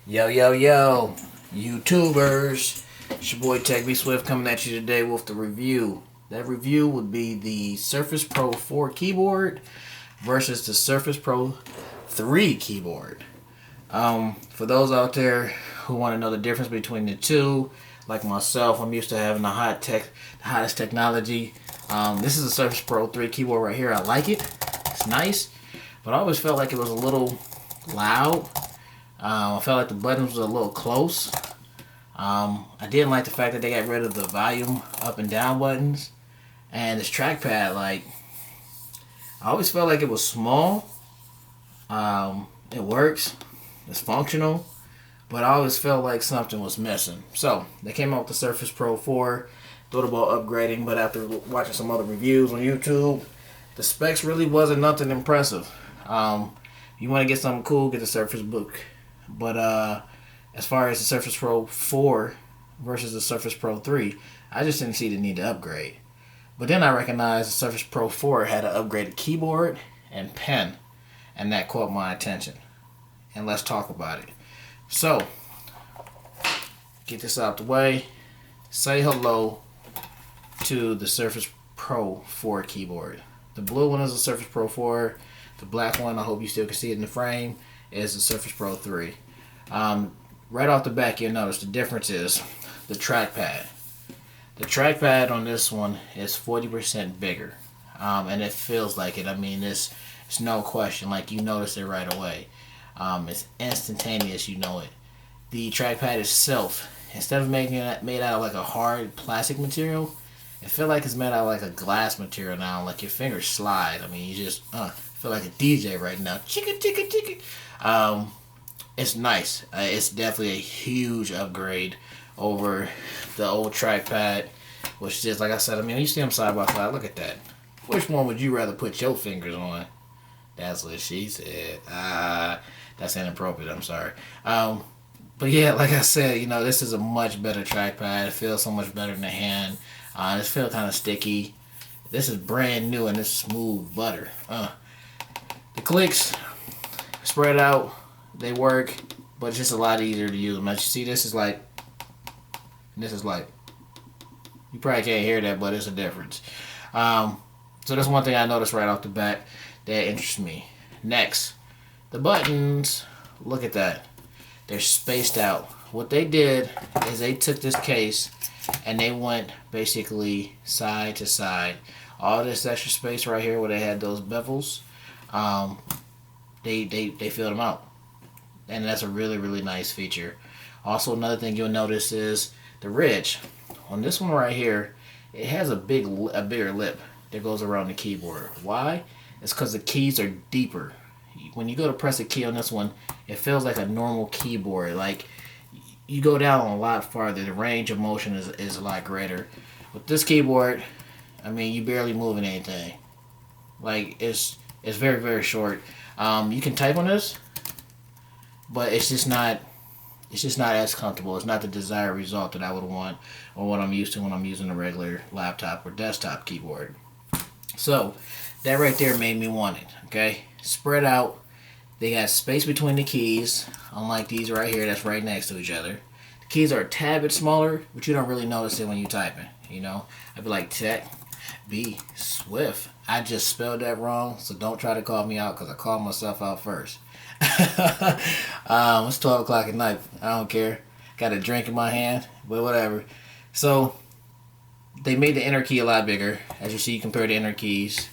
Yo, yo, yo, YouTubers. It's your boy Tech B Swift coming at you today with the review. That review would be the Surface Pro 4 keyboard versus the Surface Pro 3 keyboard. For those out there who want to know the difference between the two, like myself, I'm used to having the hottest technology. This is a Surface Pro 3 keyboard right here. I like it. It's nice, but I always felt like it was a little loud. I felt like the buttons was a little close. I didn't like the fact that they got rid of the volume up and down buttons. And this trackpad, like, I always felt like it was small. It works. It's functional. But I always felt like something was missing. So, they came out with the Surface Pro 4. Thought about upgrading, but after watching some other reviews on YouTube, the specs really wasn't nothing impressive. You want to get something cool, get the Surface Book. But as far as the Surface Pro 4 versus the Surface Pro 3, I just didn't see the need to upgrade. But then I recognized the Surface Pro 4 had an upgraded keyboard and pen, and that caught my attention. And let's talk about it. So, get this out the way. Say hello to the Surface Pro 4 keyboard. The blue one is the Surface Pro 4. The black one, I hope you still can see it in the frame, is the Surface Pro 3. Right off the back, you'll notice the difference is the trackpad. The trackpad on this one is 40% bigger, and it feels like it. I mean, it's no question. Like, you notice it right away. It's instantaneous. You know it. The trackpad itself, instead of making it made out of like a hard plastic material, it feels like it's made out of like a glass material now. Like your fingers slide. I mean, you just feel like a DJ right now. Chicka chicka chicka. It's nice. It's definitely a huge upgrade over the old trackpad, which is, like I said, I mean, you see them side by side. Look at that. Which one would you rather put your fingers on? That's what she said. That's inappropriate. I'm sorry. But yeah, like I said, you know, this is a much better trackpad. It feels so much better in the hand. It feels kind of sticky. This is brand new and it's smooth butter. The clicks spread out. They work, but it's just a lot easier to use them. As you see, this is like, you probably can't hear that, but it's a difference. So that's one thing I noticed right off the bat that interests me. Next, the buttons, look at that. They're spaced out. What they did is they took this case and they went basically side to side. All this extra space right here where they had those bevels, they filled them out. And that's a really, really nice feature. Also, another thing you'll notice is the ridge. On this one right here, it has a bigger lip that goes around the keyboard. Why? It's because the keys are deeper. When you go to press a key on this one, it feels like a normal keyboard. Like, you go down a lot farther. The range of motion is a lot greater. With this keyboard, I mean, you barely moving anything. Like, it's very, very short. You can type on this, but it's just not as comfortable. It's not the desired result that I would want or what I'm used to when I'm using a regular laptop or desktop keyboard. So that right there made me want it. Okay, spread out. They got space between the keys, unlike these right here that's right next to each other. The keys are a tad bit smaller, but you don't really notice it when you're typing. You know, I'd be like, Tech B Swift. I just spelled that wrong, so don't try to call me out because I called myself out first. It's 12 o'clock at night. I don't care. Got a drink in my hand, but whatever. So they made the inner key a lot bigger. As you see, compare the inner keys.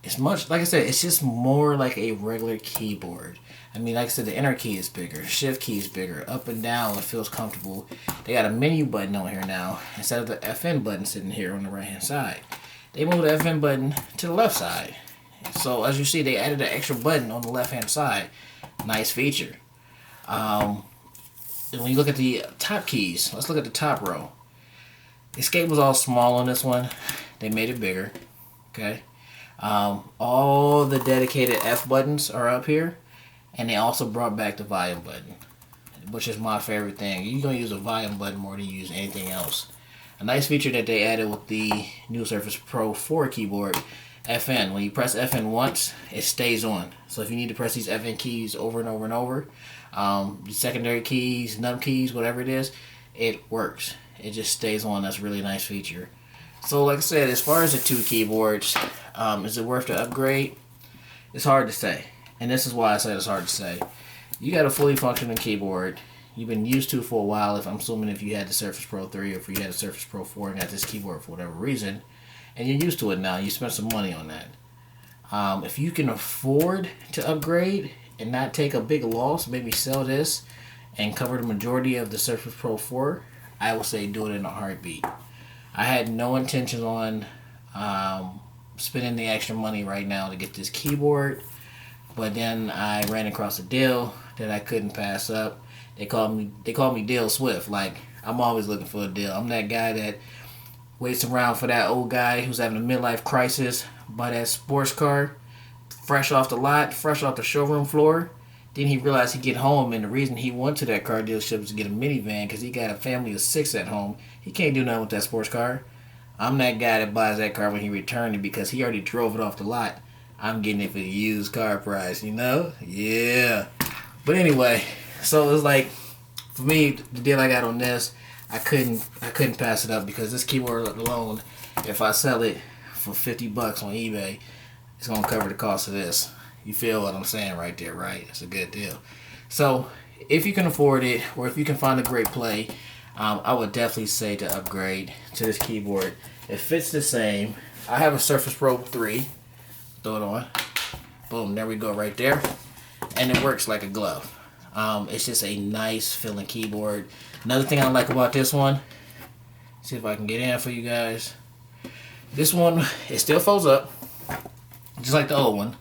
It's much, like I said, it's just more like a regular keyboard. I mean, like I said, the inner key is bigger. Shift key is bigger. Up and down, it feels comfortable. They got a menu button on here now instead of the FN button sitting here on the right hand side. They moved the FN button to the left side. So as you see, they added an extra button on the left hand side. Nice feature. And when you look at the top keys, let's look at the top row. The escape was all small on this one. They made it bigger. Okay. All the dedicated F buttons are up here, and they also brought back the volume button, which is my favorite thing. You're gonna use a volume button more than you use anything else. A nice feature that they added with the new Surface Pro 4 keyboard FN. When you press FN once, it stays on. So if you need to press these FN keys over and over and over, the secondary keys, num keys, whatever it is, it works. It just stays on. That's a really nice feature. So like I said, as far as the two keyboards, is it worth the upgrade? It's hard to say. And this is why I said it's hard to say. You got a fully functioning keyboard. You've been used to for a while, if I'm assuming if you had the Surface Pro 3 or if you had the Surface Pro 4 and got this keyboard for whatever reason, and you're used to it now, you spent some money on that. If you can afford to upgrade and not take a big loss, maybe sell this and cover the majority of the Surface Pro 4, I would say do it in a heartbeat. I had no intention on spending the extra money right now to get this keyboard, but then I ran across a deal that I couldn't pass up. They called me Deal Swift. Like, I'm always looking for a deal. I'm that guy that waits around for that old guy who's having a midlife crisis, buy that sports car, fresh off the lot, fresh off the showroom floor. Then he realized he'd get home, and the reason he went to that car dealership was to get a minivan because he got a family of 6 at home. He can't do nothing with that sports car. I'm that guy that buys that car when he returned it because he already drove it off the lot. I'm getting it for the used car price, you know? Yeah. But anyway, so it was like, for me, the deal I got on this, I couldn't pass it up because this keyboard alone, if I sell it for $50 on eBay, it's gonna cover the cost of this. You feel what I'm saying right there, right? It's a good deal. So if you can afford it, or if you can find a great play, I would definitely say to upgrade to this keyboard. It fits the same. I have a Surface Pro 3. Throw it on. Boom, there we go right there. And it works like a glove. It's just a nice feeling keyboard. Another thing I like about this one, see if I can get in for you guys. This one, it still folds up, just like the old one.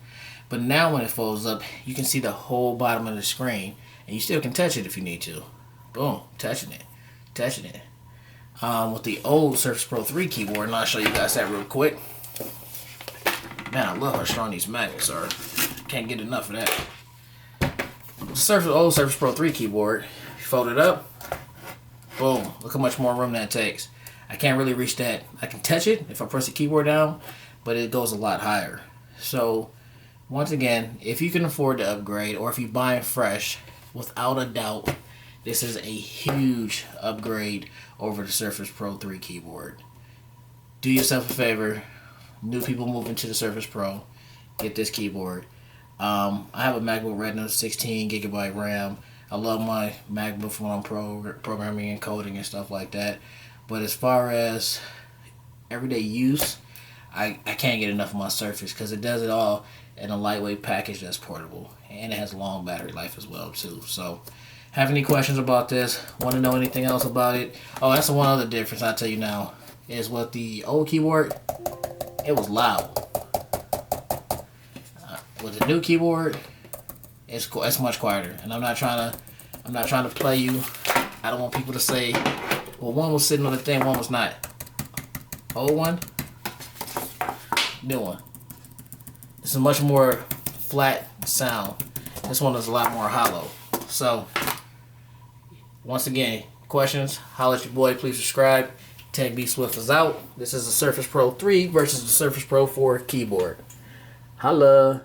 But now when it folds up, you can see the whole bottom of the screen. And you still can touch it if you need to. Boom, touching it. With the old Surface Pro 3 keyboard, and I'll show you guys that real quick. Man, I love how strong these magnets are. Can't get enough of that. The old Surface Pro 3 keyboard, you fold it up, boom, look how much more room that takes. I can't really reach that. I can touch it if I press the keyboard down, but it goes a lot higher. So, once again, if you can afford to upgrade, or if you buy it fresh, without a doubt, this is a huge upgrade over the Surface Pro 3 keyboard. Do yourself a favor, new people moving to the Surface Pro, get this keyboard. I have a MacBook Retina, 16 gigabyte RAM. I love my MacBook for when I'm programming and coding and stuff like that. But as far as everyday use, I can't get enough of my Surface because it does it all in a lightweight package that's portable. And it has long battery life as well too. So, have any questions about this? Want to know anything else about it? Oh, that's the one other difference I'll tell you now. Is with the old keyboard, it was loud. With the new keyboard, it's much quieter. And I'm not trying to play you. I don't want people to say, well, one was sitting on the thing, one was not. Old one, new one. It's a much more flat sound. This one is a lot more hollow. So, once again, questions, holler at your boy, please subscribe. Tech B Swift is out. This is the Surface Pro 3 versus the Surface Pro 4 keyboard. Holla.